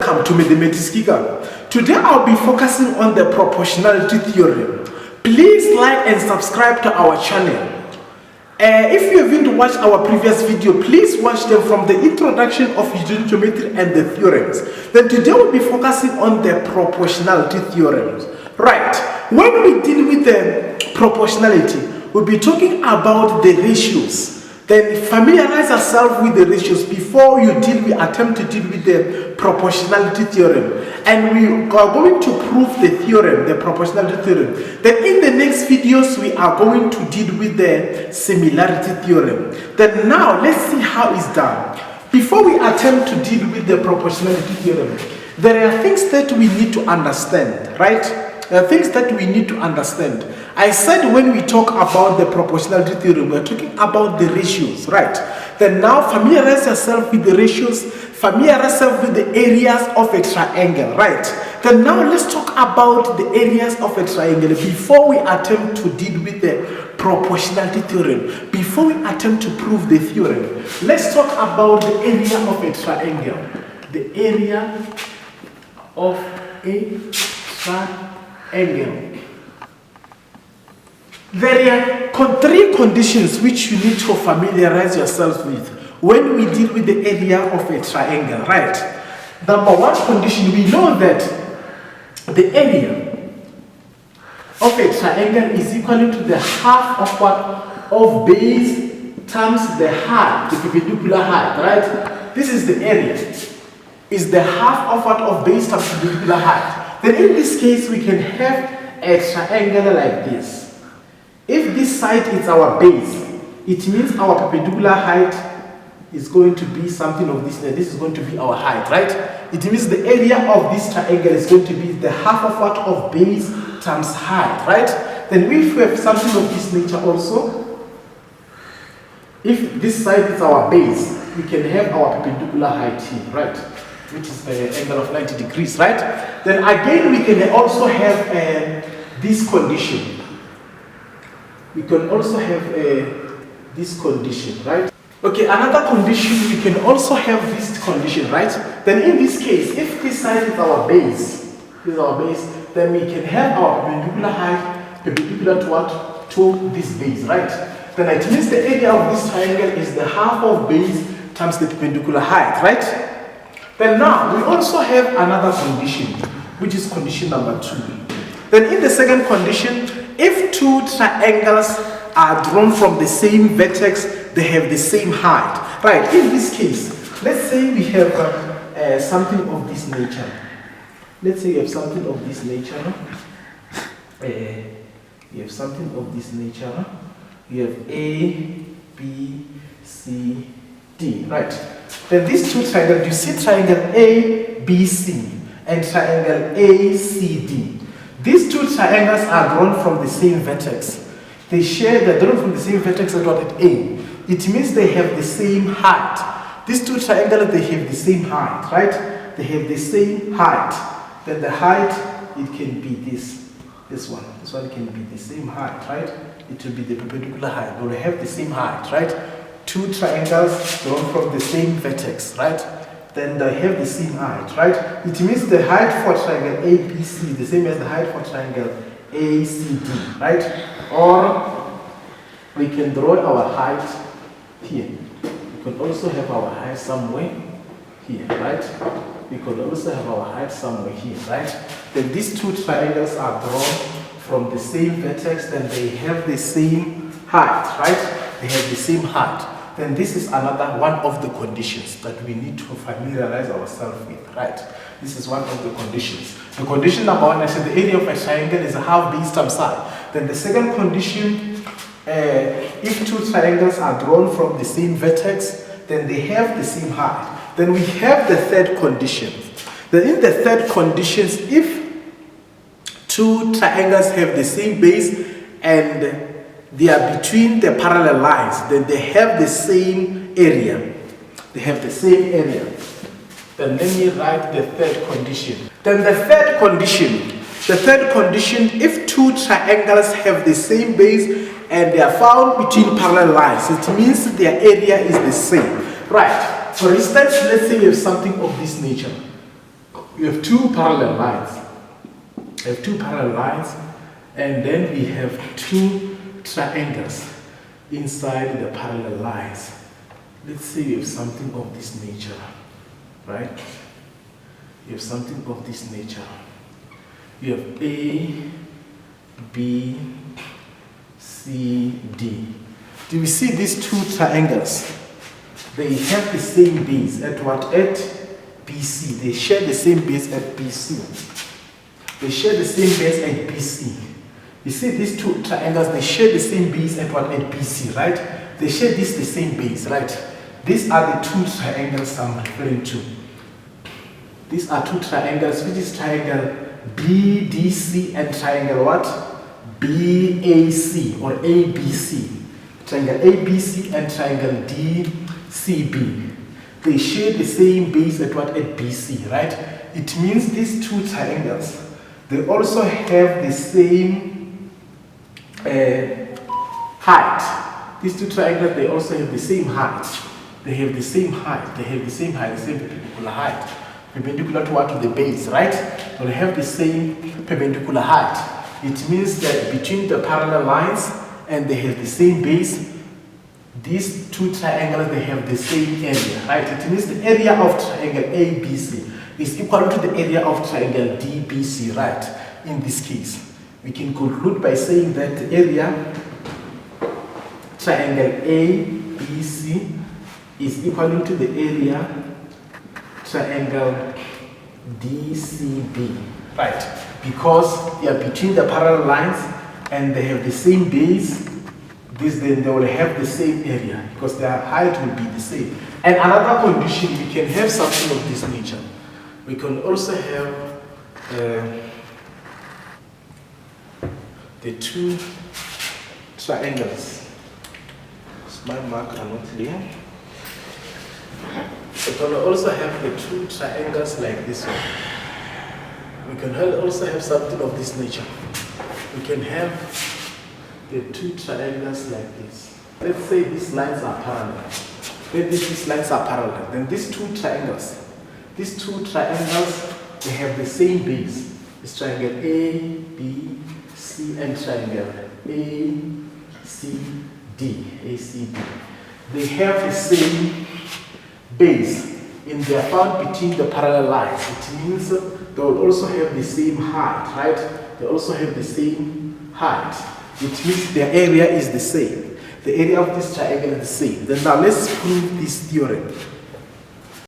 welcome to MathematicsKicker. Today I'll be focusing on the proportionality theorem. Please like and subscribe to our channel. If you haven't watched our previous video, please watch them from the introduction of geometry and the theorems. Then today we'll be focusing on the proportionality theorems. Right, when we deal with the proportionality, we'll be talking about the ratios. Then familiarize yourself with the ratios before you attempt to deal with the proportionality theorem. And we are going to prove the theorem, the proportionality theorem. Then in the next videos, we are going to deal with the similarity theorem. Then now, let's see how it's done. Before we attempt to deal with the proportionality theorem, there are things that we need to understand, right? There are things that we need to understand. I said when we talk about the proportionality theorem, we're talking about the ratios, right? Then now familiarize yourself with the ratios, familiarize yourself with the areas of a triangle, right? Then now let's talk about the areas of a triangle before we attempt to deal with the proportionality theorem. Before we attempt to prove the theorem, let's talk about the area of a triangle. The area of a triangle. There are three conditions which you need to familiarize yourself with when we deal with the area of a triangle, right? Number one condition, we know that the area of a triangle is equal to the half of what? Of base times the height, the perpendicular height, right? This is the area. Is the half of what? Of base times perpendicular height. Then in this case, we can have a triangle like this. If this side is our base, it means our perpendicular height is going to be something of this. This is going to be our height, right? It means the area of this triangle is going to be the half of what? Of base times height, right? Then if we have something of this nature also, if this side is our base, we can have our perpendicular height here, right? Which is the angle of 90 degrees, right? Then again, we can also have this condition. We can also have this condition, right? Okay, another condition, we can also have this condition, right? Then in this case, if this side is our base, then we can have our perpendicular height perpendicular to what? To this base, right? Then it means the area of this triangle is the half of base times the perpendicular height, right? Then now, we also have another condition, which is condition number 2. Then in the second condition, if two triangles are drawn from the same vertex, they have the same height, right? In this case, let's say we have something of this nature. Let's say we have something of this nature. We have something of this nature. We have A, B, C, D, right? Then these two triangles, you see triangle A, B, C, and triangle A, C, D. These two triangles are drawn from the same vertex. They're drawn from the same vertex at A. It means they have the same height. These two triangles, they have the same height, right? They have the same height. Then the height, it can be this one. This one can be the same height, right? It will be the perpendicular height. They will have the same height, right? Two triangles drawn from the same vertex, right? Then they have the same height, right? It means the height for triangle ABC is the same as the height for triangle ACD, right? Or we can draw our height here. We can also have our height somewhere here, right? We could also have our height somewhere here, right? Then these two triangles are drawn from the same vertex, then they have the same height, right? They have the same height. Then this is another one of the conditions that we need to familiarize ourselves with, right? This is one of the conditions. The condition number 1, I said the area of a triangle is a half base times height. Then the second condition, if two triangles are drawn from the same vertex, then they have the same height. Then we have the third condition. Then in the third condition, if two triangles have the same base and they are between the parallel lines, then they have the same area. They have the same area. Then let me write the third condition. Then the third condition, if two triangles have the same base and they are found between parallel lines, it means their area is the same, right? For instance, let's say we have something of this nature. We have two parallel lines. We have two parallel lines, and then we have two triangles inside the parallel lines. Let's say we have something of this nature, right? We have something of this nature. We have A, B, C, D. Do we see these two triangles? They have the same base at what? At BC. They share the same base at BC. They share the same base at BC. You see these two triangles, they share the same base at what? At BC, right? They share the same base, right? These are the two triangles I'm referring to. These are two triangles, which is triangle BDC and triangle what? BAC or ABC. Triangle ABC and triangle DCB. They share the same base at what? At BC, right? It means these two triangles, they also have the same height. These two triangles, they also have the same height. They have the same height. They have the same height, the same perpendicular height. Perpendicular to what? To the base, right? So they have the same perpendicular height. It means that between the parallel lines and they have the same base, these two triangles, they have the same area, right? It means the area of triangle ABC is equal to the area of triangle DBC, right? In this case, we can conclude by saying that the area triangle ABC is equal to the area triangle DCB, right? Because they are between the parallel lines and they have the same base, then they will have the same area because their height will be the same. And another condition, we can have something of this nature. We can also have the two triangles. My mark are not clear. We can also have the two triangles like this one. We can also have something of this nature. We can have the two triangles like this. Let's say these lines are parallel. Then these lines are parallel. Then these two triangles, they have the same base. It's triangle A, B, C, and triangle A, C, D. They have the same base and they are found between the parallel lines. It means they will also have the same height, right? They also have the same height. It means their area is the same. The area of this triangle is the same. Then now let's prove this theorem.